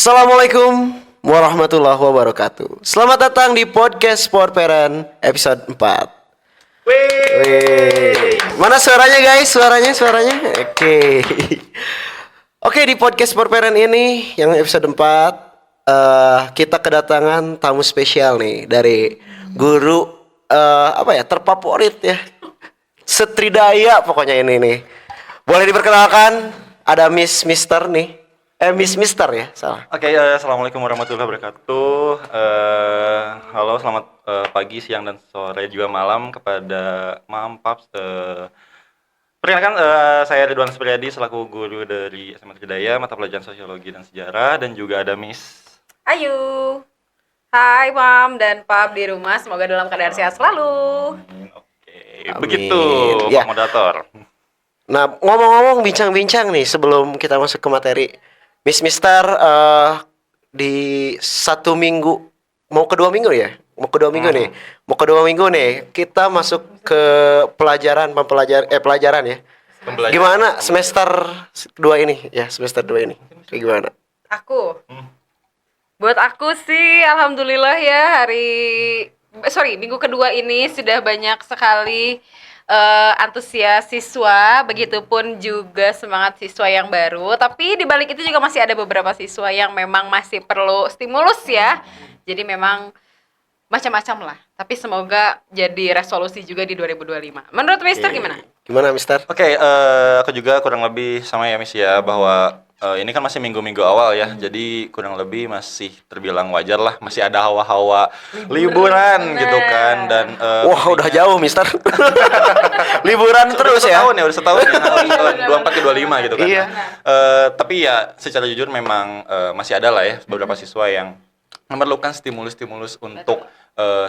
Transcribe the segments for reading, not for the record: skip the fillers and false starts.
Assalamualaikum warahmatullahi wabarakatuh. Selamat datang di podcast Sport Parent episode 4. Wih. Mana suaranya guys? Suaranya. Oke. Oke, di podcast Sport Parent ini yang episode 4 kita kedatangan tamu spesial nih dari guru terfavorit ya. Setridaya pokoknya ini nih. Boleh diperkenalkan ada Mister nih. Mister ya, salah. Oke, assalamualaikum warahmatullahi wabarakatuh. Halo, selamat pagi, siang, dan sore juga malam kepada Mam, Paps. Perkenalkan, saya Ridwan Supriyadi selaku guru dari SMA Tridaya, mata pelajaran Sosiologi dan Sejarah, dan juga ada Miss Ayu. Hai Mam dan Pap di rumah, semoga dalam keadaan sehat selalu. Oke, Amin. begitu Ya. Pak Moderator. Nah, ngomong-ngomong bincang-bincang nih sebelum kita masuk ke materi. Mister di 1 minggu mau kedua minggu ya? Mau kedua minggu nih. Mau kedua minggu nih. Kita masuk ke pelajaran ya. Pembelajaran. Gimana semester 2 ini? Ya, semester 2 ini. Kayak gimana? Buat aku sih alhamdulillah ya minggu kedua ini sudah banyak sekali antusias siswa, begitupun juga semangat siswa yang baru. Tapi di balik itu juga masih ada beberapa siswa yang memang masih perlu stimulus ya. Jadi memang macam-macam lah. Tapi semoga jadi resolusi juga di 2025. Menurut Mister gimana? Gimana, Mister? Oke, aku juga kurang lebih sama ya Miss ya, bahwa ini kan masih minggu-minggu awal ya, jadi kurang lebih masih terbilang wajar lah, masih ada hawa-hawa liburan gitu kan, dan Wah, udah jauh, Mister. Liburan terus ya. Udah setahun ya, 24 ke 25 gitu kan. Iya. Tapi ya secara jujur memang masih ada lah ya beberapa siswa yang memerlukan stimulus-stimulus untuk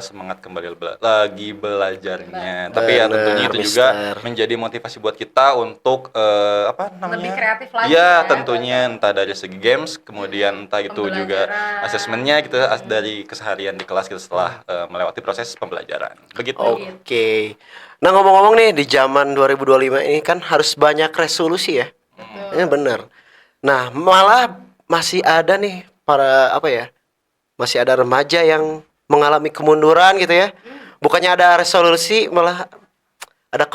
semangat kembali lagi belajarnya. Tapi ya tentunya itu juga Mister. menjadi motivasi buat kita untuk Lebih kreatif lagi Ya, ya. tentunya entah dari segi games, kemudian entah itu juga Pembelajaran. asesmennya gitu, dari keseharian di kelas kita setelah melewati proses pembelajaran. Begitu. Oke. Nah, ngomong-ngomong nih di zaman 2025 ini kan harus banyak resolusi ya. Ini benar. Nah, malah masih ada nih masih ada remaja yang mengalami kemunduran gitu ya. Bukannya ada resolusi, malah ada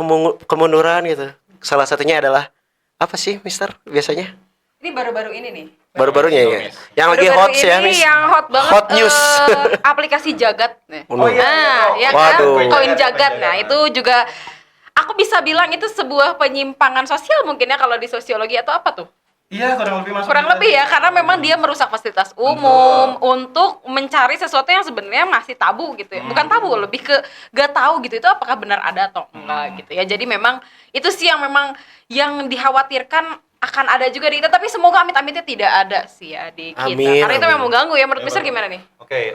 kemunduran gitu. Salah satunya adalah apa sih, Mister? Biasanya Ini baru-baru ini nih. baru-barunya ya. Miss. Yang lagi Baru-baru hot sih ya, ini Miss. yang hot banget. Hot news. Aplikasi Jagat. Oh, iya. Ya kan? Waduh. Koin Jagat. Nah, itu juga aku bisa bilang itu sebuah penyimpangan sosial mungkin ya kalau di sosiologi atau apa tuh? Iya, kurang lebih Kurang lebih ya, karena memang dia merusak fasilitas umum untuk mencari sesuatu yang sebenarnya masih tabu gitu ya. Bukan tabu, lebih ke gak tahu gitu itu apakah benar ada atau enggak gitu ya. Jadi memang itu sih yang memang yang dikhawatirkan akan ada juga di kita, tapi semoga amit-amitnya tidak ada sih ya di kita. Amin, Karena itu amin. memang mengganggu ya. Menurut Mister gimana nih? Oke,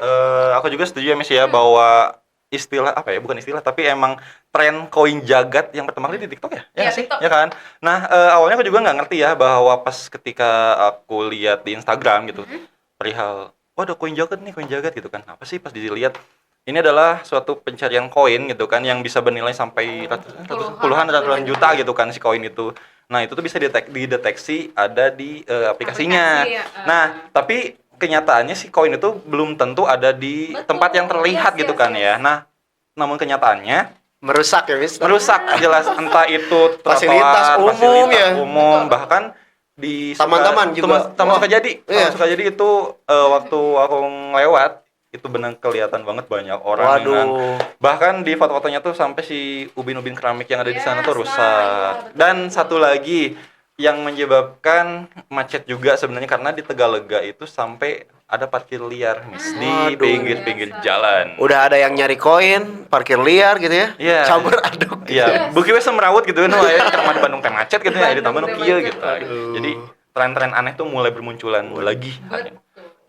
aku juga setuju ya Miss ya, bahwa istilah bukan istilah, tapi emang tren koin jagat yang pertama kali di TikTok ya? Iya, Nggak sih? TikTok. Ya kan? Nah, awalnya aku juga nggak ngerti ya, bahwa pas ketika aku lihat di Instagram gitu, perihal, wah ada koin jagat gitu kan. Apa sih pas dilihat? Ini adalah suatu pencarian koin gitu kan, yang bisa bernilai sampai puluhan ratusan juta gitu kan si koin itu. Nah, itu tuh bisa dideteksi ada di aplikasinya. Aplikasi, ya. Nah, tapi kenyataannya si koin itu belum tentu ada di Betul. tempat yang terlihat Yes, gitu yes, kan yes. ya. Nah, namun kenyataannya Merusak ya, Mister. merusak jelas, entah itu Fasilitas trotoar, umum ya. umum, bahkan di Taman-taman juga. Taman Wah. Sukajadi. Iya. Taman Sukajadi itu waktu aku ngelewat itu benar kelihatan banget banyak orang dengan, Waduh. bahkan di foto-fotonya tuh sampai si ubin-ubin keramik yang ada di sana tuh Yes, rusak. nah, iya, betul. Dan satu lagi yang menyebabkan macet juga sebenarnya karena di Tegalega itu sampai ada parkir liar Miss, di Waduh. pinggir-pinggir jalan. Udah ada yang nyari koin, parkir liar gitu ya. Iya. Campur aduk. Iya, buki we semrawut gitu kan, ya karena di Bandung teh macet gitu ya, di tambah Bandung teh kieu macet. gitu. Aduh. Jadi tren-tren aneh tuh mulai bermunculan lagi.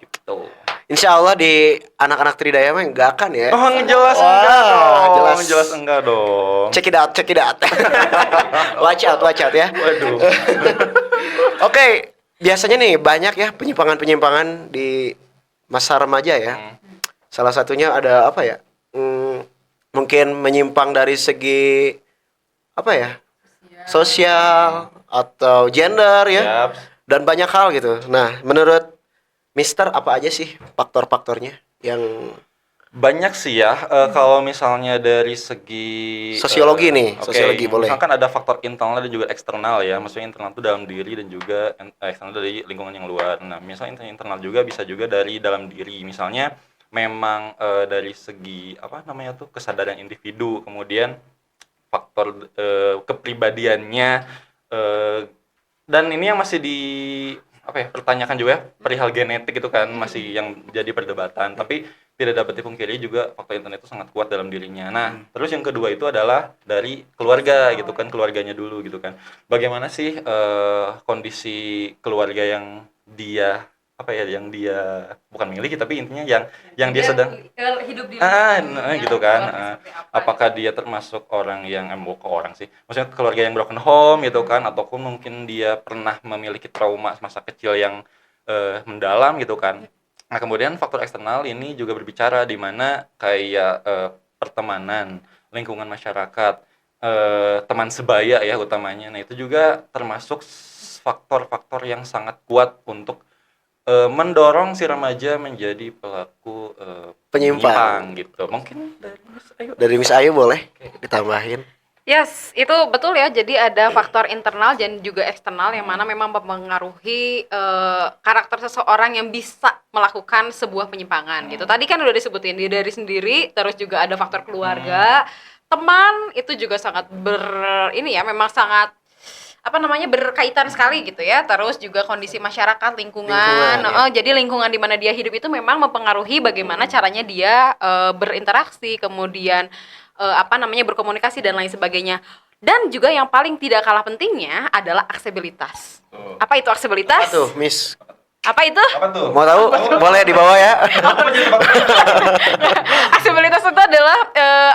Gitu. Insya Allah di anak-anak Tridaya mah nggak akan ya. Oh, jelas Wah, enggak dong. jelas. Jelas enggak dong. Check it out. Watch out ya. Waduh. Oke, biasanya nih banyak ya penyimpangan-penyimpangan di masa remaja ya. Salah satunya ada apa ya? Mungkin menyimpang dari segi apa ya? Sosial atau gender ya. Yap. Dan banyak hal gitu. Nah, menurut Mister, apa aja sih faktor-faktornya yang Banyak sih ya, kalau misalnya dari segi Sosiologi nih, oke, sosiologi boleh. misalkan ada faktor internal dan juga eksternal ya, maksudnya internal itu dalam diri dan juga eksternal dari lingkungan yang luar. Nah, misalnya internal juga bisa juga dari dalam diri, misalnya memang dari segi apa namanya tuh kesadaran individu, kemudian faktor kepribadiannya, eh, dan ini yang masih di apa ya pertanyakan juga ya, perihal genetik itu kan masih yang jadi perdebatan, tapi tidak dapat dipungkiri juga faktor internet itu sangat kuat dalam dirinya. Nah, terus yang kedua itu adalah dari keluarga gitu kan, keluarganya dulu gitu kan. Bagaimana sih kondisi keluarga yang dia apa ya, yang dia bukan miliki tapi intinya yang dia sedang hidup di gitu kan. Apakah dia termasuk orang yang bukan orang sih, maksudnya keluarga yang broken home gitu kan, ataupun mungkin dia pernah memiliki trauma masa kecil yang mendalam gitu kan. Nah, kemudian faktor eksternal ini juga berbicara di mana kayak pertemanan, lingkungan masyarakat, teman sebaya ya utamanya. Nah, itu juga termasuk faktor-faktor yang sangat kuat untuk mendorong si remaja menjadi pelaku Penyimpang. gitu. Mungkin dari Mas Ayu. dari Miss Ayu boleh ditambahin? Yes, itu betul ya. Jadi ada faktor internal dan juga eksternal yang mana memang mempengaruhi karakter seseorang yang bisa melakukan sebuah penyimpangan gitu. Tadi kan udah disebutin dia dari sendiri, terus juga ada faktor keluarga, teman itu juga sangat ini ya, memang sangat apa namanya berkaitan sekali gitu ya. Terus juga kondisi masyarakat, lingkungan. Lingkungan, Jadi lingkungan di mana dia hidup itu memang mempengaruhi bagaimana caranya dia berinteraksi, kemudian apa namanya berkomunikasi dan lain sebagainya. Dan juga yang paling tidak kalah pentingnya adalah aksesibilitas. Apa itu aksesibilitas? Apa tuh, Miss? Apa itu? Apa tuh? Mau tahu? Boleh dibawa ya. Aksesibilitas itu adalah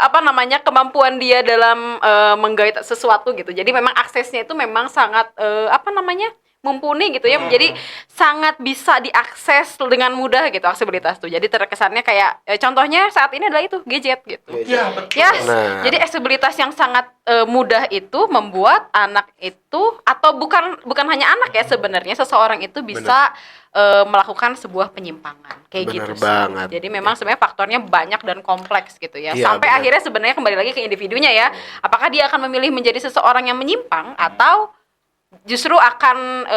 apa namanya kemampuan dia dalam menggait sesuatu gitu. Jadi memang aksesnya itu memang sangat apa namanya mumpuni gitu ya. Jadi sangat bisa diakses dengan mudah gitu aksesibilitas tuh. Jadi terkesannya kayak contohnya saat ini adalah itu gadget gitu. Ya, betul. Yes. Nah. Jadi aksesibilitas yang sangat mudah itu membuat anak itu atau bukan hanya anak ya sebenarnya seseorang itu bisa melakukan sebuah penyimpangan kayak Bener gitu banget. sih. Jadi memang sebenarnya faktornya banyak dan kompleks gitu ya. Iya, Sampai bener. akhirnya sebenarnya kembali lagi ke individunya ya. Apakah dia akan memilih menjadi seseorang yang menyimpang atau justru akan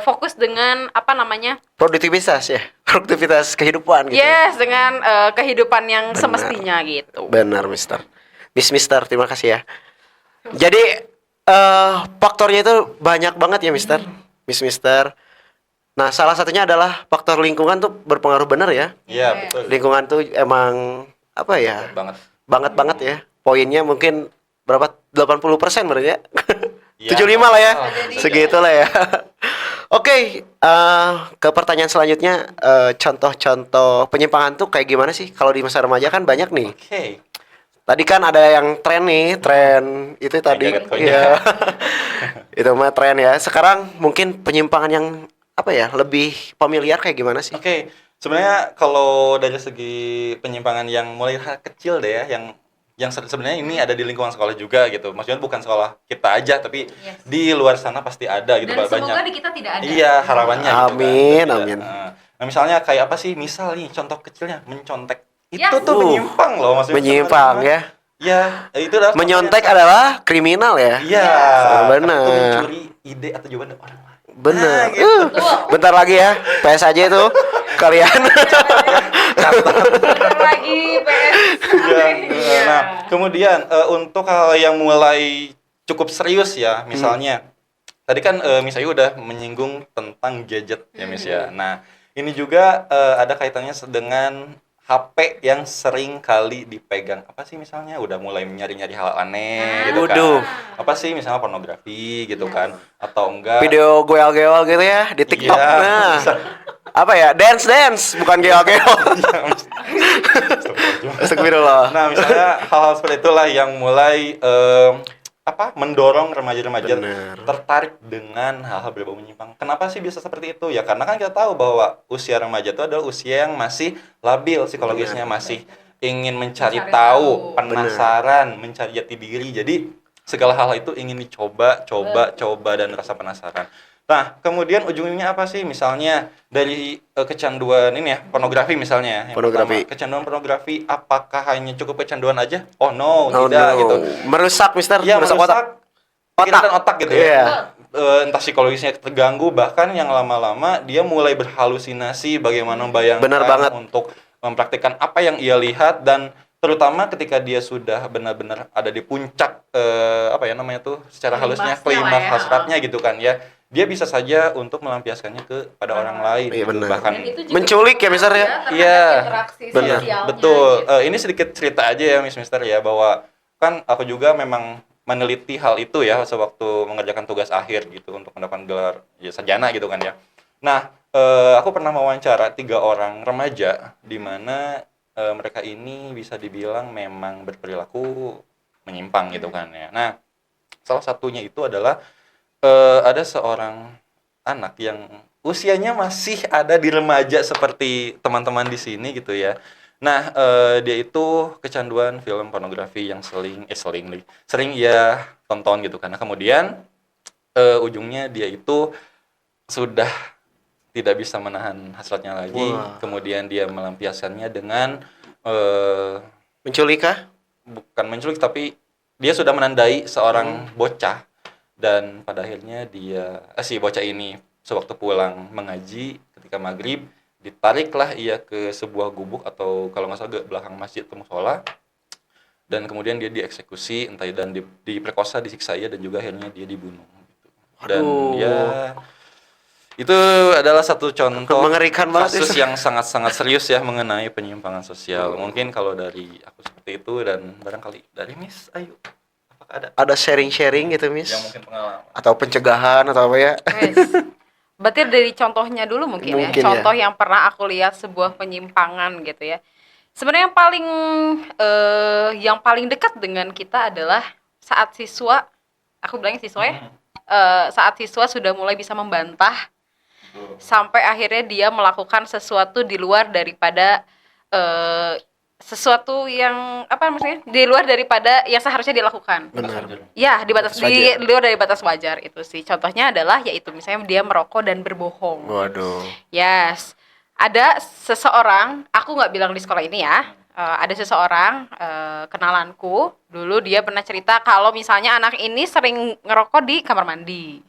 fokus dengan apa namanya? Produktivitas ya. Produktivitas kehidupan gitu. Yes, dengan kehidupan yang Benar. semestinya gitu. Benar, Mister. Mister, terima kasih ya. Jadi faktornya itu banyak banget ya, Mister. Mister. Nah, salah satunya adalah faktor lingkungan tuh berpengaruh benar ya. Iya, betul. Lingkungan tuh emang apa ya? Banget. Banget ya. Poinnya mungkin berapa? 80% berarti ya. Iya. 75 lah ya. Oh, Segitulah ya. Oke, ke pertanyaan selanjutnya, contoh-contoh penyimpangan tuh kayak gimana sih? Kalau di masa remaja kan banyak nih. Oke. Tadi kan ada yang tren nih, tren itu tadi. Gaget Iya. Itu mah tren ya. Sekarang mungkin penyimpangan yang apa ya? Lebih familiar kayak gimana sih? Oke. Sebenarnya kalau dari segi penyimpangan yang mulai kecil deh ya, yang sebenarnya ini ada di lingkungan sekolah juga gitu. Maksudnya bukan sekolah kita aja, tapi Yes. di luar sana pasti ada gitu, Dan banyak. semoga di kita tidak ada. Iya, harapannya gitu kan. Amin, Tidak. amin. Nah, misalnya kayak apa sih? Misal nih contoh kecilnya mencontek. Ya. Itu tuh menyimpang loh maksudnya. Menyimpang ya. Ya, itu adalah Menyontek adalah kriminal ya. Iya. Benar. Atau mencuri ide atau jawaban orang lain. Bener. Nah, gitu. Bentar lagi ya. PS aja itu kalian. Bentar lagi PS. Iya. Nah, kemudian untuk hal yang mulai cukup serius ya, misalnya tadi kan Miss Ayu udah menyinggung tentang gadget ya, Miss ya. Nah, ini juga ada kaitannya dengan HP yang sering kali dipegang. Apa sih misalnya udah mulai nyari-nyari hal aneh gitu kan. Waduh. Apa sih misalnya pornografi gitu kan, atau enggak Video goel-goel gitu ya di TikTok. Iya. Nah. Apa ya? Dance, bukan goel-goel. Astagfirullah. Nah, misalnya hal-hal seperti itulah yang mulai mendorong remaja-remaja Bener. tertarik dengan hal-hal berbau menyimpang. Kenapa sih bisa seperti itu? Ya karena kan kita tahu bahwa usia remaja itu adalah usia yang masih labil psikologisnya, masih ingin mencari tahu, penasaran, mencari jati diri. Jadi segala hal itu ingin dicoba, coba dan rasa penasaran. Nah, kemudian ujungnya apa sih? Misalnya dari kecanduan ini ya, pornografi misalnya. Yang Pornografi. pertama, kecanduan pornografi, apakah hanya cukup kecanduan aja? Oh no, Oh, tidak no. gitu. Merusak, Mister. Ya, merusak otak. pikiran dan otak gitu ya. Iya. Entah psikologisnya terganggu, bahkan yang lama-lama dia mulai berhalusinasi bagaimana membayangkan Benar banget. untuk mempraktikkan apa yang ia lihat, dan terutama ketika dia sudah benar-benar ada di puncak apa ya namanya tuh secara halusnya Klimaksnya lah klimaks ya. hasratnya gitu kan ya, dia bisa saja untuk melampiaskannya kepada orang lain Iya, gitu. benar. Bahkan Dan itu juga Menculik ya, Mister, ya? terhadap Iya. interaksi Benar. sosialnya betul. gitu. Ini sedikit cerita aja ya Mister ya, bahwa kan aku juga memang meneliti hal itu ya sewaktu mengerjakan tugas akhir gitu untuk mendapatkan gelar ya sarjana gitu kan ya. Nah, aku pernah mewawancara 3 orang remaja di mana mereka ini bisa dibilang memang berperilaku menyimpang gitu kan ya. Nah, salah satunya itu adalah ada seorang anak yang usianya masih ada di remaja seperti teman-teman di sini gitu ya. Nah, dia itu kecanduan film pornografi yang sering ia tonton gitu kan. Nah, kemudian ujungnya dia itu sudah tidak bisa menahan hasratnya lagi. Wah. Kemudian dia melampiaskannya dengan eh, Menculik kah? bukan menculik, tapi dia sudah menandai seorang bocah, dan pada akhirnya dia si bocah ini sewaktu pulang mengaji ketika maghrib ditariklah ia ke sebuah gubuk atau kalau nggak salah ke belakang masjid atau musola, dan kemudian dia dieksekusi entah dan diperkosa, disiksa ia, dan juga akhirnya dia dibunuh gitu. Dan Aduh. ya itu adalah satu contoh Mengerikan banget kasus itu. yang sangat-sangat serius ya mengenai penyimpangan sosial. Mungkin kalau dari aku seperti itu, dan barangkali dari Miss Ayu, apakah ada Ada sharing-sharing gitu, Miss? yang mungkin pengalaman? Atau pencegahan atau apa ya? Wes. Berarti dari contohnya dulu mungkin Mungkin ya. ya. Contoh yang pernah aku lihat sebuah penyimpangan gitu ya. Sebenarnya yang paling dekat dengan kita adalah saat siswa, aku bilangnya siswa ya. Saat siswa sudah mulai bisa membantah sampai akhirnya dia melakukan sesuatu di luar daripada sesuatu yang apa maksudnya? Di luar daripada yang seharusnya dilakukan. Benar. Ya, di batas Batas wajar. di luar dari batas wajar itu sih. Contohnya adalah yaitu misalnya dia merokok dan berbohong. Waduh. Yes. Ada seseorang, aku nggak bilang di sekolah ini ya. Ada seseorang kenalanku, dulu dia pernah cerita kalau misalnya anak ini sering ngerokok di kamar mandi.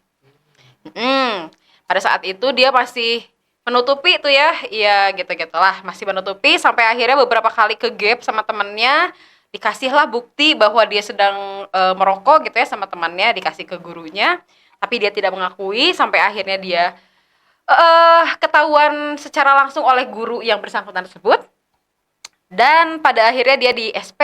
Pada saat itu dia masih menutupi itu ya, iya gitu-gitulah, masih menutupi sampai akhirnya beberapa kali ke gap sama temennya, dikasihlah bukti bahwa dia sedang merokok gitu ya sama temannya, dikasih ke gurunya, tapi dia tidak mengakui sampai akhirnya dia ketahuan secara langsung oleh guru yang bersangkutan tersebut. Dan pada akhirnya dia di SP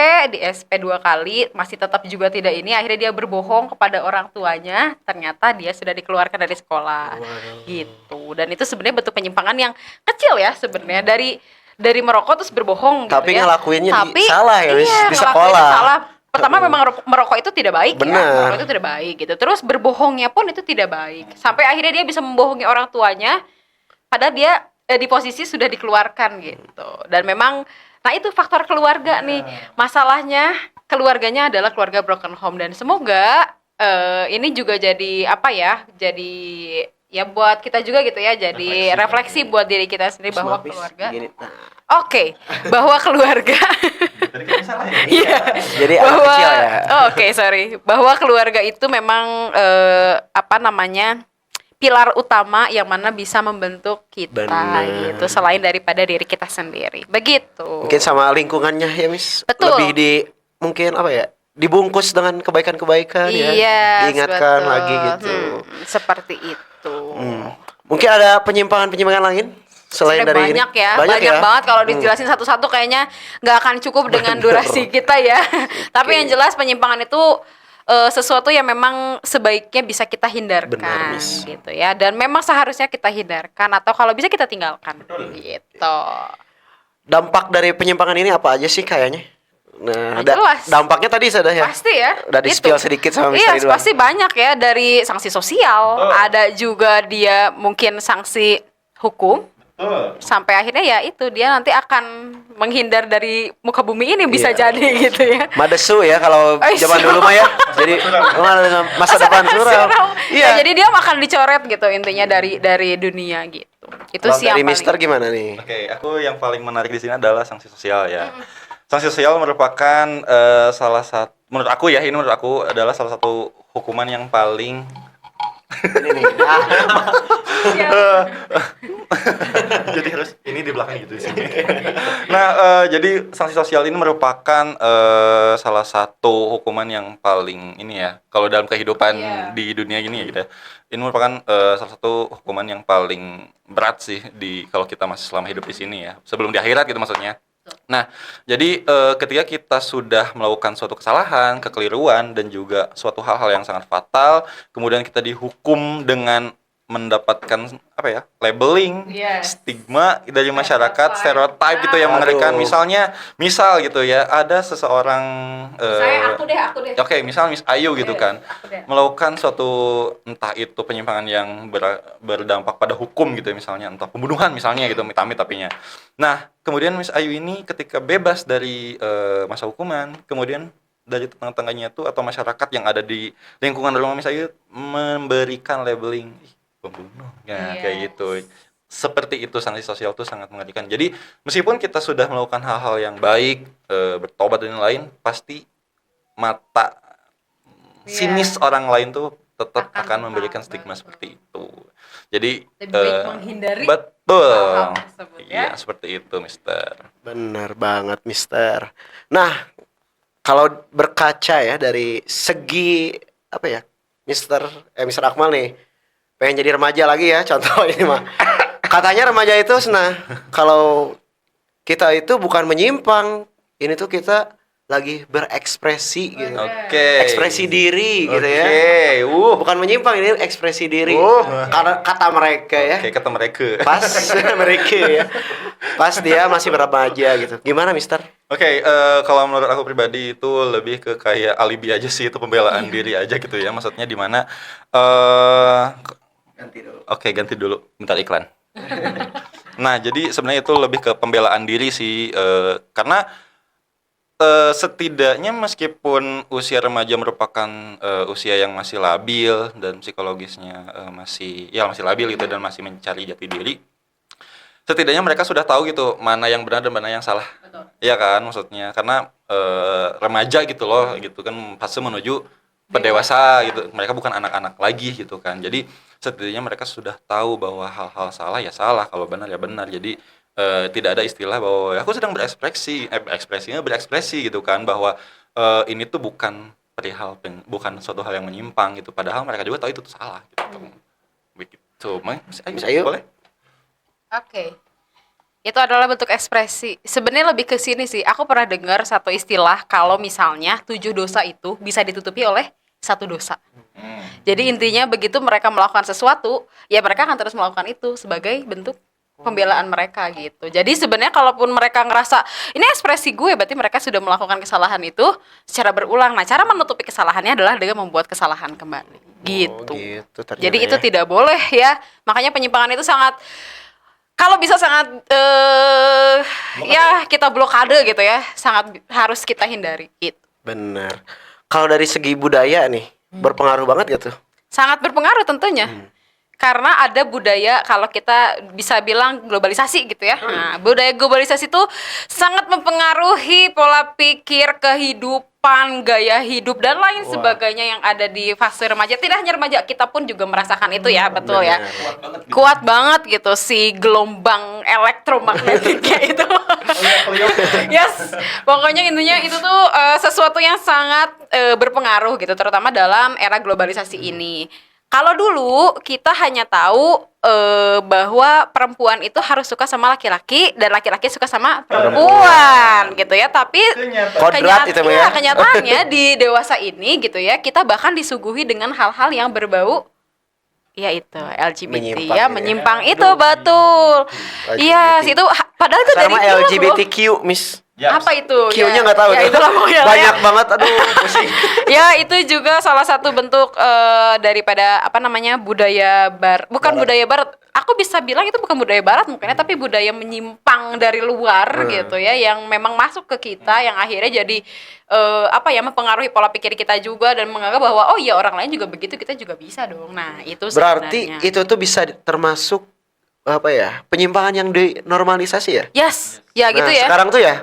2 kali, masih tetap juga tidak ini, akhirnya dia berbohong kepada orang tuanya, ternyata dia sudah dikeluarkan dari sekolah. Gitu. Dan itu sebenarnya bentuk penyimpangan yang kecil ya sebenarnya, dari merokok terus berbohong Tapi gitu ya. ngelakuinnya Tapi salah ya, Miss, iya, di ngelakuinnya sekolah. salah. Pertama memang merokok itu tidak baik ya. Benar. Merokok itu tidak baik gitu. Terus berbohongnya pun itu tidak baik. Sampai akhirnya dia bisa membohongi orang tuanya padahal dia di posisi sudah dikeluarkan gitu. Dan memang nah itu faktor keluarga nih. Masalahnya keluarganya adalah keluarga broken home, dan semoga ini juga jadi apa ya? Jadi ya buat kita juga gitu ya, jadi refleksi buat diri kita sendiri bahwa Miss, keluarga. gini. Nah, Oke, bahwa keluarga Tadi kan salah ya? Iya. jadi anak bahwa kecil ya. Oke, sorry. Bahwa keluarga itu memang apa namanya? Pilar utama yang mana bisa membentuk kita Bener. gitu, selain daripada diri kita sendiri. Begitu. Mungkin sama lingkungannya ya, Miss. Betul. Lebih mungkin apa ya? Dibungkus dengan kebaikan-kebaikan ya. Iya, Diingatkan betul. lagi gitu. Seperti itu. Mungkin ada penyimpangan-penyimpangan lain selain Sebenarnya dari banyak ini? ya, banyak banget kalau dijelasin satu-satu kayaknya nggak akan cukup dengan durasi kita ya. Tapi yang jelas penyimpangan itu sesuatu yang memang sebaiknya bisa kita hindarkan. Benar, Miss. Gitu ya. Dan memang seharusnya kita hindarkan atau kalau bisa kita tinggalkan. Gitu. Dampak dari penyimpangan ini apa aja sih kayaknya? Nah, Jelas. dampaknya tadi sudah ya. Pasti ya. Udah di Itu. spill sedikit sama Miss Iya, Ridwan. pasti banyak ya, dari sanksi sosial, ada juga dia mungkin sanksi hukum. Sampai akhirnya ya itu dia nanti akan menghindar dari muka bumi ini bisa Iya. jadi gitu ya. Madesu ya kalau zaman dulu mah ya. Jadi masa depan suram. Ya, jadi dia akan dicoret gitu intinya dari dunia gitu. Itu Kalau sih dari yang Mister paling. gimana nih? Oke, aku yang paling menarik di sini adalah sanksi sosial ya. Sanksi sosial merupakan salah satu, menurut aku ya, ini menurut aku adalah salah satu hukuman yang paling Ini nih. jadi harus ini di belakang gitu di sini. Nah, jadi sanksi sosial ini merupakan salah satu hukuman yang paling ini ya, kalau dalam kehidupan di dunia gini ya gitu ya. Ini merupakan salah satu hukuman yang paling berat sih di kalau kita masih selama hidup di sini ya, sebelum di akhirat gitu maksudnya. Nah, jadi ketika kita sudah melakukan suatu kesalahan, kekeliruan, dan juga suatu hal-hal yang sangat fatal, kemudian kita dihukum dengan mendapatkan apa ya, labeling, Yes. stigma dari masyarakat, stereotype gitu yang mengerikan. Aduh. Misal gitu ya, ada seseorang Saya aku deh. oke, misal Miss Ayu gitu kan, Aku deh. melakukan suatu entah itu penyimpangan yang berdampak pada hukum gitu ya, misalnya entah pembunuhan misalnya gitu, amit-amit tapinya. Nah, kemudian Miss Ayu ini ketika bebas dari masa hukuman, kemudian dari tetangga-tetangganya itu atau masyarakat yang ada di lingkungan rumah Miss Ayu memberikan labeling "Ih, pembunuh", ya kayak Yes. gitu. Seperti itu, sanksi sosial itu sangat mengerikan. Jadi meskipun kita sudah melakukan hal-hal yang baik, bertobat dan lain-lain, pasti mata sinis orang lain tuh tetap akan memberikan stigma seperti itu. Jadi Lebih baik menghindari betul. hal-hal tersebut, ya. Iya, seperti itu, Mister. Benar banget, Mister. Nah, kalau berkaca ya dari segi apa ya, Mister Akmal nih, pengen jadi remaja lagi ya, contoh ini mah. Katanya remaja itu kalau kita itu bukan menyimpang, ini tuh kita lagi berekspresi gitu. Oke. Ekspresi diri gitu ya. Oke. Bukan menyimpang, ini ekspresi diri. Karena kata mereka ya. Oke, kata mereka. Pas mereka ya. Pas dia masih remaja gitu. Gimana, Mister? Oke, kalau menurut aku pribadi itu lebih ke kayak alibi aja sih, itu pembelaan diri aja gitu ya. Maksudnya di mana Ganti dulu. oke, ganti dulu, bentar iklan. Nah, jadi sebenarnya itu lebih ke pembelaan diri sih, karena setidaknya meskipun usia remaja merupakan usia yang masih labil dan psikologisnya masih labil gitu dan masih mencari jati diri, setidaknya mereka sudah tahu gitu mana yang benar dan mana yang salah. Betul. Iya kan, maksudnya karena remaja gitu loh, gitu kan fase menuju pendewasa gitu. Mereka bukan anak-anak lagi gitu kan. Jadi setidaknya mereka sudah tahu bahwa hal-hal salah ya salah, kalau benar ya benar. Jadi tidak ada istilah bahwa aku sedang berekspresi gitu kan, bahwa ini tuh bukan bukan suatu hal yang menyimpang gitu. Padahal mereka juga tahu itu tuh salah gitu. Begitu. Miss Ayu? Boleh? Oke. Itu adalah bentuk ekspresi. Sebenarnya lebih ke sini sih. Aku pernah dengar satu istilah kalau misalnya 7 dosa itu bisa ditutupi oleh 1 dosa. Jadi intinya begitu mereka melakukan sesuatu, ya mereka akan terus melakukan itu sebagai bentuk pembelaan mereka gitu. Jadi sebenarnya kalaupun mereka ngerasa ini ekspresi gue, berarti mereka sudah melakukan kesalahan itu secara berulang. Nah, cara menutupi kesalahannya adalah dengan membuat kesalahan kembali. Gitu. Oh, gitu ternyata Jadi itu ya. tidak boleh ya. Makanya penyimpangan itu sangat, kalau bisa sangat ya kita blokade gitu ya. Sangat harus kita hindari gitu. Benar. Kalau dari segi budaya nih, berpengaruh banget gitu. Sangat berpengaruh tentunya. Karena ada budaya, kalau kita bisa bilang globalisasi gitu ya. Nah, budaya globalisasi itu sangat mempengaruhi pola pikir, kehidupan, gaya hidup dan lain sebagainya yang ada di fase remaja. Tidak hanya remaja, kita pun juga merasakan itu ya, betul ya. Kuat banget gitu si gelombang elektromagnetiknya itu. Yes, pokoknya intinya itu tuh sesuatu yang sangat berpengaruh gitu, terutama dalam era globalisasi ini. Kalau dulu kita hanya tahu bahwa perempuan itu harus suka sama laki-laki dan laki-laki suka sama perempuan gitu ya. Tapi Kodrat itu mah ya. kenyataannya di dewasa ini gitu ya, kita bahkan disuguhi dengan hal-hal yang berbau ya itu LGBT Menyimpang ya, ya. menyimpang itu betul. Iya, LGBT. itu padahal itu dari Sama film loh. LGBTQ, Miss. Yaps. Apa itu? Q-nya nggak tahu Ya, tuh. itulah pokoknya. Banyak banget, aduh pusing. Ya, itu juga salah satu bentuk daripada apa namanya bukan Barat. budaya barat. Aku bisa bilang itu bukan budaya barat mungkin ya, tapi budaya menyimpang dari luar gitu ya, yang memang masuk ke kita, yang akhirnya jadi mempengaruhi pola pikir kita juga dan menganggap bahwa oh iya orang lain juga begitu, kita juga bisa dong. Nah, itu Berarti sebenarnya. itu tuh bisa termasuk apa ya? Penyimpangan yang dinormalisasi ya? Yes, ya gitu Nah, ya. sekarang tuh ya.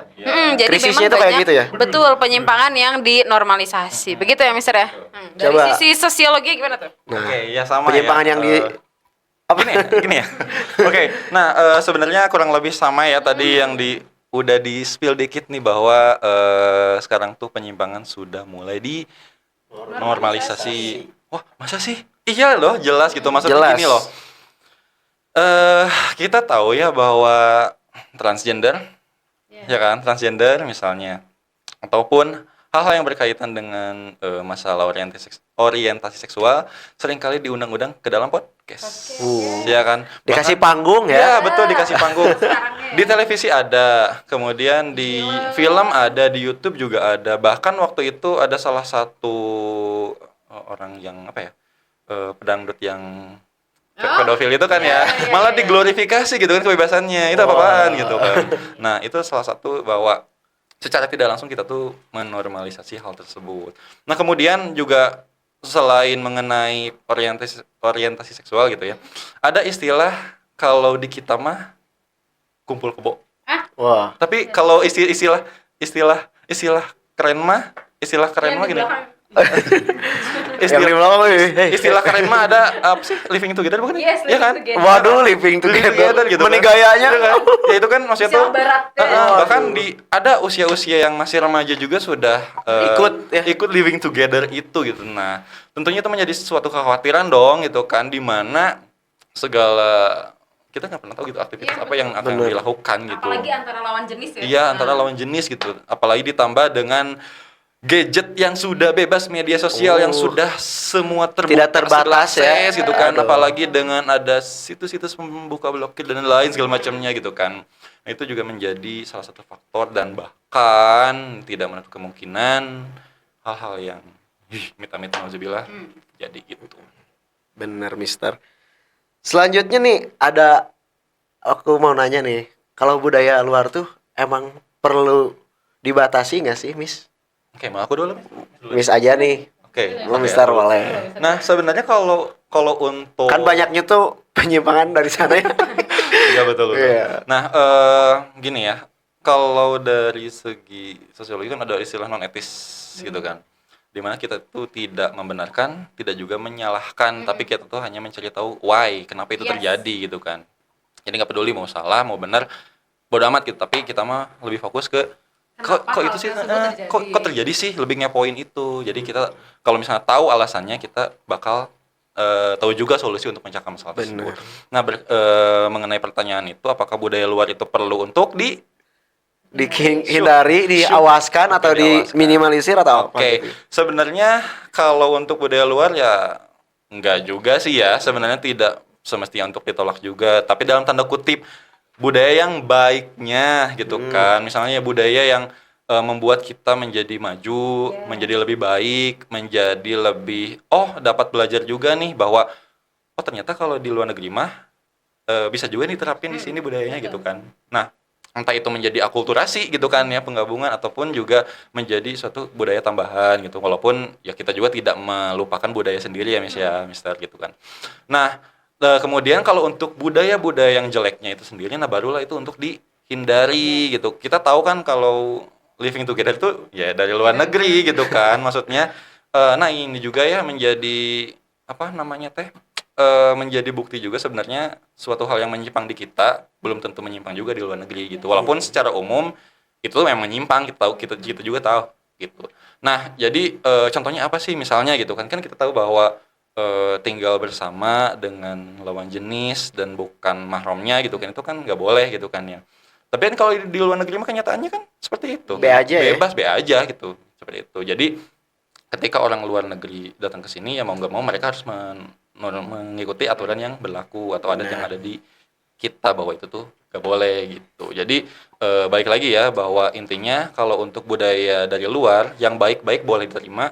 Jadi Krisisnya memang tuh kayak banyak, gitu ya? betul, penyimpangan yang dinormalisasi. Begitu ya, Mister ya? Dari Coba. sisi sosiologi gimana tuh? Nah, Oke, ya sama penyimpangan ya. yang di apa Gini ya. Oke, nah sebenarnya kurang lebih sama ya tadi yang udah di spill dikit nih bahwa sekarang tuh penyimpangan sudah mulai di normalisasi. Wah, masa sih? Iya loh, jelas gitu. Maksudnya Jelas. gini loh. Kita tahu ya bahwa transgender, ya kan, transgender misalnya, ataupun hal-hal yang berkaitan dengan masalah orientasi seksual seringkali diundang-undang ke dalam podcast, ya kan? dikasih Bahkan- panggung Ya ya? betul, dikasih panggung. Di televisi ada, kemudian di film ada, di YouTube juga ada. Bahkan waktu itu ada salah satu orang yang apa ya, pedangdut yang pedofil itu kan ya, malah diglorifikasi gitu kan kebebasannya. Itu apa-apaan gitu kan. Nah, itu salah satu bahwa secara tidak langsung kita tuh menormalisasi hal tersebut. Nah, kemudian juga selain mengenai orientasi seksual gitu ya, ada istilah kalau di kita mah kumpul kebo. Wah, Tapi kalau istilah keren mah, gini. yang di belakang hey. Istilah keren mah ada apa sih? Living together bukan? Yes, ya kan? living together. Waduh, living together, gitu Meni kan. gayanya. Iya kan? Ya itu kan maksudnya tuh Istilah barat, ya. bahkan ada usia-usia yang masih remaja juga sudah ikut living together itu gitu. Nah, tentunya itu menjadi suatu kekhawatiran dong gitu kan, di mana segala kita nggak pernah tahu gitu aktivitas Iya, apa yang akan Bener. dilakukan gitu. Apalagi antara lawan jenis ya. Iya, antara lawan jenis gitu. Apalagi ditambah dengan gadget yang sudah bebas, media sosial yang sudah semua terbuka, Tidak terbatas ya. akses gitu kan. Aduh. Apalagi dengan ada situs-situs membuka blokir dan lain segala macamnya gitu kan. Nah, itu juga menjadi salah satu faktor dan bahkan tidak menutup kemungkinan hal-hal yang mit-amit nauzubillah jadi gitu. Bener, Mister. Selanjutnya nih aku mau nanya nih, kalau budaya luar tuh emang perlu dibatasi nggak sih, Miss? Oke, mau aku dulu. Miss aja nih, Oke, lu oke, Mister aku. boleh. Nah, sebenarnya kalau untuk Kan banyaknya tuh penyimpangan dari sana ya. Iya betul. Iya. Nah, gini ya, kalau dari segi sosiologi kan ada istilah non etis gitu kan, dimana kita tuh tidak membenarkan, tidak juga menyalahkan, tapi kita tuh hanya mencari tahu why, kenapa itu Yes. terjadi gitu kan. Jadi nggak peduli mau salah, mau benar, bodo amat gitu. Tapi kita mah lebih fokus ke Kenapa kok hal itu sih, tersebut terjadi? kok terjadi sih, lebih ngepoin itu. Jadi kita kalau misalnya tahu alasannya, kita bakal tahu juga solusi untuk mencegah masalah tersebut. Bener. Nah, mengenai pertanyaan itu, apakah budaya luar itu perlu untuk Dihindari, diawaskan atau Diawaskan. diminimalisir atau apa? Oke, gitu? sebenarnya kalau untuk budaya luar ya enggak juga sih ya. Sebenarnya tidak semestinya untuk ditolak juga. Tapi dalam tanda kutip budaya yang baiknya gitu kan. Misalnya budaya yang membuat kita menjadi maju, menjadi lebih baik, menjadi lebih dapat belajar juga nih bahwa ternyata kalau di luar negeri mah bisa juga diterapin di sini budayanya gitu kan. Nah, entah itu menjadi akulturasi gitu kan ya, penggabungan, ataupun juga menjadi suatu budaya tambahan gitu. Walaupun ya kita juga tidak melupakan budaya sendiri ya Mister gitu kan. Nah, kemudian kalau untuk budaya-budaya yang jeleknya itu sendiri, nah barulah itu untuk dihindari gitu. Kita tahu kan kalau living together itu ya dari luar negeri gitu kan. Maksudnya nah ini juga ya menjadi apa namanya menjadi bukti juga sebenarnya suatu hal yang menyimpang di kita belum tentu menyimpang juga di luar negeri gitu. Walaupun secara umum itu memang menyimpang, kita juga tahu gitu. Nah, jadi contohnya apa sih misalnya gitu kan kita tahu bahwa tinggal bersama dengan lawan jenis dan bukan mahramnya gitu kan, itu kan nggak boleh gitu kan ya. Tapi kan kalau di luar negeri mah kenyataannya kan seperti itu. Be aja ya? Bebas be aja gitu. Seperti itu. Jadi ketika orang luar negeri datang ke sini ya mau nggak mau mereka harus mengikuti aturan yang berlaku atau adat yang ada di kita, bahwa itu tuh nggak boleh gitu. Jadi balik lagi ya bahwa intinya kalau untuk budaya dari luar yang baik-baik boleh diterima,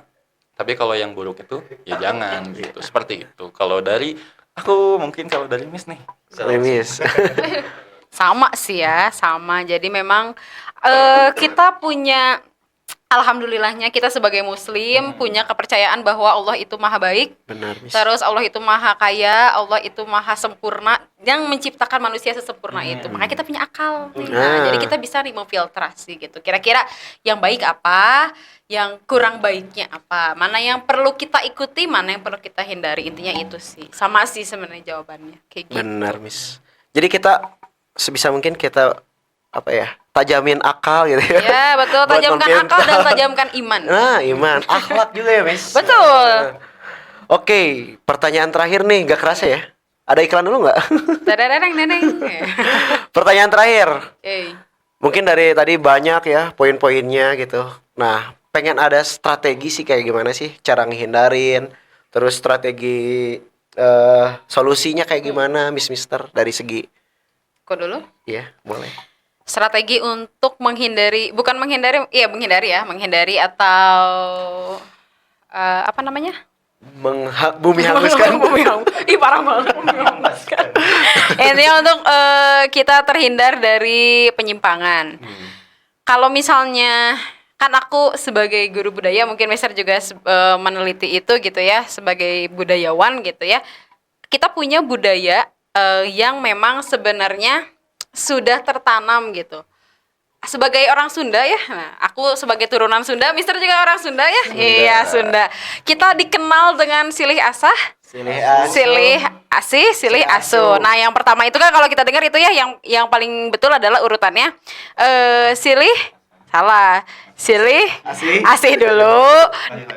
tapi kalau yang buruk itu ya jangan gitu. Seperti itu. Kalau dari aku mungkin, kalau dari Miss nih. Miss. Sama sih ya, sama. Jadi memang kita punya, alhamdulillahnya kita sebagai muslim punya kepercayaan bahwa Allah itu maha baik. Benar, Miss. Terus Allah itu maha kaya, Allah itu maha sempurna yang menciptakan manusia sesempurna itu. Makanya kita punya akal. Nah, jadi kita bisa nih memfiltrasi gitu. Kira-kira yang baik apa, yang kurang baiknya apa, mana yang perlu kita ikuti, mana yang perlu kita hindari. Intinya itu sih. Sama sih sebenarnya jawabannya. Kayak gitu. Benar, Miss. Jadi kita sebisa mungkin kita apa ya? Tajamin akal gitu ya. Ya, betul. Buat Tajamkan memfilter. akal dan tajamkan iman. Nah, iman, akhlak juga ya, Miss. Betul. Oke, pertanyaan terakhir nih, nggak kerasa ya? Ada iklan dulu nggak? Dadadadeng, dadeng. Pertanyaan terakhir. Oke. Mungkin dari tadi banyak ya poin-poinnya gitu. Nah, pengen ada strategi sih kayak gimana sih cara ngehindarin, terus strategi solusinya kayak gimana, Miss Mister dari segi. Kok dulu? Iya, boleh. Strategi untuk menghindari, bukan menghindari, iya menghindari atau apa namanya? Bumi hanguskan. Ih, parah banget. Bumi hanguskan. Intinya untuk kita terhindar dari penyimpangan. Kalau misalnya, kan aku sebagai guru budaya, mungkin Mister juga meneliti itu gitu ya, sebagai budayawan gitu ya. Kita punya budaya yang memang sebenarnya sudah tertanam gitu. Sebagai orang Sunda ya, nah, aku sebagai turunan Sunda, Mister juga orang Sunda ya. Iya, Sunda. Kita dikenal dengan silih asah, silih asih, silih asuh. Nah, yang pertama itu kan kalau kita dengar itu ya, yang paling betul adalah urutannya silih salah. Silih asih dulu,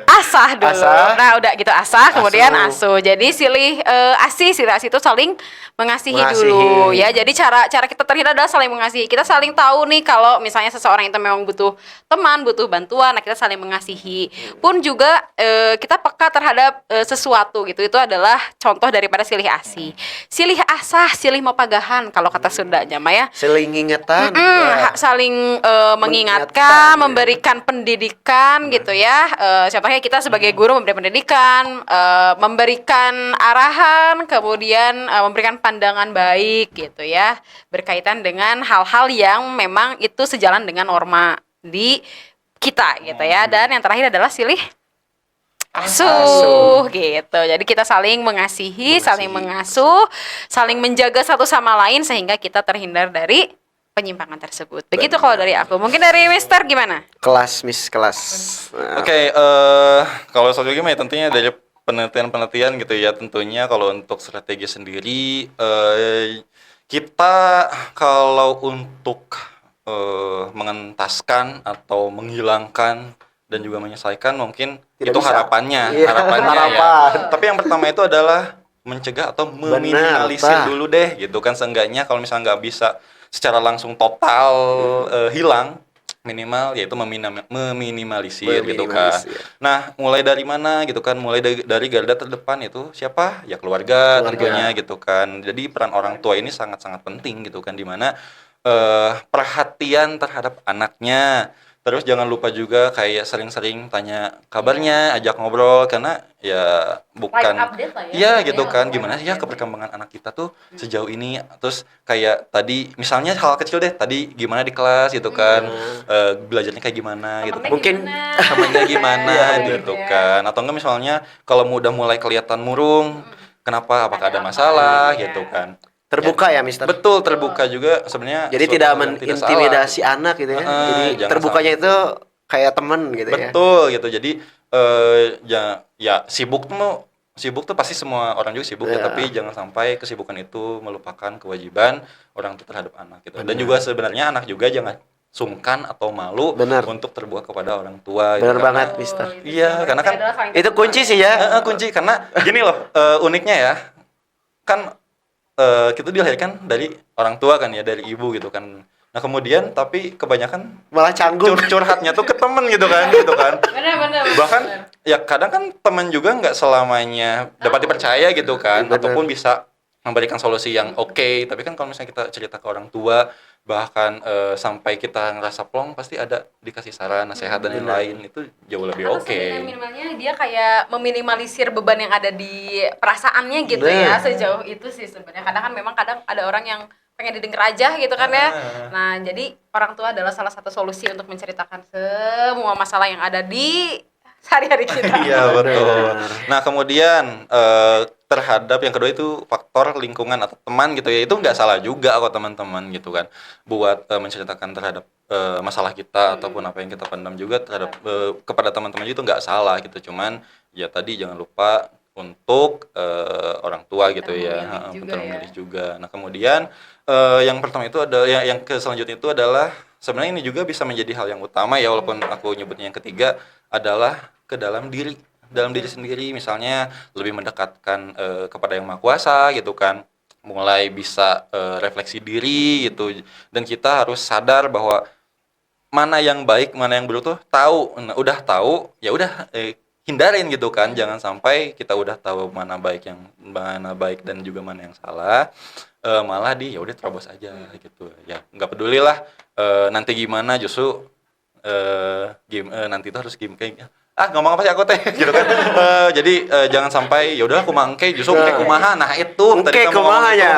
asah dulu. Asah. Nah, udah gitu asah, kemudian Asuh. asuh. Jadi silih silih asih itu saling mengasihi Mengasihi. dulu ya. Jadi cara kita terhindar adalah saling mengasihi. Kita saling tahu nih kalau misalnya seseorang itu memang butuh teman, butuh bantuan, nah kita saling mengasihi. Pun juga kita peka terhadap sesuatu gitu. Itu adalah contoh daripada silih asih. Silih asah, silih mepagahan kalau kata Sundanya mah ya. Seling ingetan. Saling Mengingatkan, mengingatkan, ya. memberikan pendidikan gitu ya. Contohnya kita sebagai guru memberi pendidikan, memberikan arahan, kemudian memberikan pandangan baik gitu ya, berkaitan dengan hal-hal yang memang itu sejalan dengan norma di kita gitu ya. Dan yang terakhir adalah silih asuh gitu. Jadi kita saling mengasihi, saling mengasuh, saling menjaga satu sama lain sehingga kita terhindar dari penyimpangan tersebut. Begitu kalau dari aku. Mungkin dari Mister gimana? Kelas, Miss, kelas. Nah, Oke, kalau strategi mah ya tentunya dari penelitian-penelitian gitu ya. Tentunya kalau untuk strategi sendiri, kita kalau untuk mengentaskan atau menghilangkan dan juga menyelesaikan mungkin Tidak itu bisa. harapannya, Iya, harapannya ya. harapan. Tapi yang pertama itu adalah mencegah atau meminimalisir Pak. dulu deh gitu kan, seenggaknya kalau misalnya nggak bisa secara langsung total hilang, minimal yaitu meminimalisir gitu kan. Meminimalisir. Nah, mulai dari mana gitu kan? Mulai dari garda terdepan itu siapa? Ya keluarga tentunya gitu kan. Jadi peran orang tua ini sangat-sangat penting gitu kan, di mana perhatian terhadap anaknya. Terus jangan lupa juga kayak sering-sering tanya kabarnya, ajak ngobrol, karena ya bukan update lah ya. iya gitu Ya, kan, gimana sih ya perkembangan anak kita tuh sejauh ini. Terus kayak tadi misalnya hal kecil deh, tadi gimana di kelas gitu kan, belajarnya kayak gimana gitu. Temennya Mungkin gimana? Temennya gimana Iya, gitu gitu ya. kan. Atau enggak misalnya kalau udah mulai kelihatan murung, kenapa, apakah Ada ada apa, masalah ya. gitu kan. terbuka ya, Mister. Betul, terbuka juga sebenarnya. Jadi suatu tidak hal yang tidak salah. mengintimidasi anak gitu ya. Jadi jangan terbukanya itu kayak temen gitu ya. Betul gitu. Jadi ya sibuk tuh pasti semua orang juga sibuk ya, Ya. tapi jangan sampai kesibukan itu melupakan kewajiban orang tua terhadap anak gitu. Dan Benar. juga sebenarnya anak juga jangan sungkan atau malu Benar. untuk terbuka kepada orang tua. Benar Karena- banget, Mister. Iya, karena kan Itu kunci sih ya. kunci, karena gini loh, uniknya ya, kan kita dilahirkan dari orang tua kan ya, dari ibu gitu kan. Nah kemudian tapi kebanyakan Malah canggung. curhatnya tuh ke temen gitu kan. Benar. Bahkan ya kadang kan teman juga nggak selamanya dapat dipercaya gitu kan, Benar. ataupun bisa memberikan solusi yang oke. Tapi kan kalau misalnya kita cerita ke orang tua, bahkan sampai kita ngerasa plong, pasti ada dikasih saran, nasihat dan lain-lain, itu jauh lebih Atau oke. minimalnya dia kayak meminimalisir beban yang ada di perasaannya gitu ya, sejauh itu sih sebenarnya. Kadang ada orang yang pengen didengar aja gitu kan ya. Nah, jadi orang tua adalah salah satu solusi untuk menceritakan semua masalah yang ada di sehari-hari kita. Iya, betul. Nah, kemudian terhadap yang kedua itu faktor lingkungan atau teman gitu ya, itu nggak salah juga kok teman-teman gitu kan, buat menceritakan terhadap masalah kita ataupun apa yang kita pendam juga terhadap kepada teman-teman itu nggak salah gitu. Cuman ya tadi jangan lupa untuk orang tua gitu ya, pintar memilih juga. Nah, kemudian yang pertama itu ada yang selanjutnya itu adalah sebenarnya ini juga bisa menjadi hal yang utama ya, walaupun aku nyebutnya yang ketiga adalah ke dalam diri sendiri, misalnya lebih mendekatkan kepada Yang Maha Kuasa gitu kan, mulai bisa refleksi diri gitu, dan kita harus sadar bahwa mana yang baik mana yang buruk tuh tahu. Nah, udah tahu ya udah hindarin gitu kan, jangan sampai kita udah tahu mana baik dan juga mana yang salah, malah ya udah terobos aja gitu ya, nggak pedulilah nanti gimana, justru nanti itu harus kayak ngomong apa sih aku teh gitu kan. Jadi jangan sampai ya udah kumaha engke justru engke kumaha. Nah itu Engke kumahanya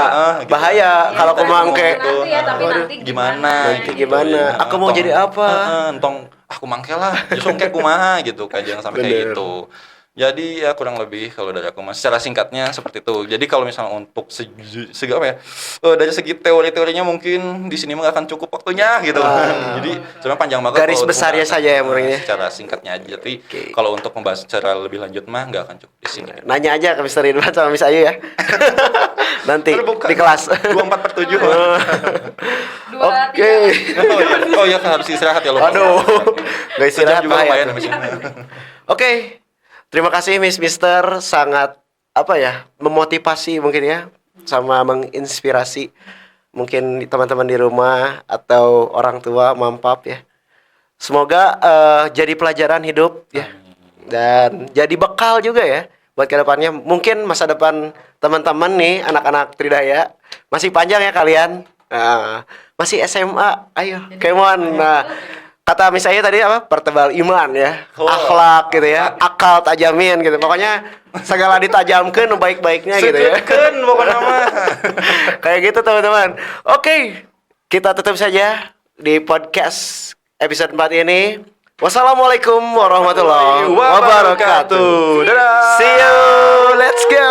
gitu. bahaya kalau kumaha engke. Nanti ya, tapi nanti Gimana Nanti gimana? Aku mau jadi apa? Entong aku mangke lah justru engke kumaha gitu kan, jangan sampai kayak Bener. gitu. Jadi ya kurang lebih kalau dari aku mas secara singkatnya seperti itu. Jadi kalau misalnya untuk segi apa ya, dari segi teori-teorinya mungkin di sini nggak akan cukup waktunya gitu kan. Jadi sebenarnya panjang banget. Garis kalau untuk besarnya membahas, saja ya, muridnya. secara singkatnya aja. Tapi kalau untuk membahas secara lebih lanjut mah nggak akan cukup di sini. Nanya aja ke Mr. Ridwan sama Miss Ayu ya. Nanti Terbuka. di kelas. 24/7. Oke. Oh iya kan harus istirahat ya lo. Aduh. Gak Sejam istirahat juga bahaya lumayan tuh. habis ini. Oke. Terima kasih Mister, sangat apa ya, memotivasi mungkin ya, sama menginspirasi mungkin teman-teman di rumah atau orang tua mampap ya. Semoga jadi pelajaran hidup ya, dan jadi bekal juga ya buat kedepannya. Mungkin masa depan teman-teman nih anak-anak Tridaya masih panjang ya kalian. Masih SMA, ayo kemon. Nah, kata misalnya tadi apa, pertebal iman ya, akhlak gitu ya, akal tajamin gitu, pokoknya segala ditajamkan baik-baiknya gitu ya. Sejutkeun pokoknya mah. Kayak gitu teman-teman. Oke, kita tutup saja di podcast episode 4 ini. Wassalamualaikum warahmatullahi wabarakatuh. Dadah. See you, let's go.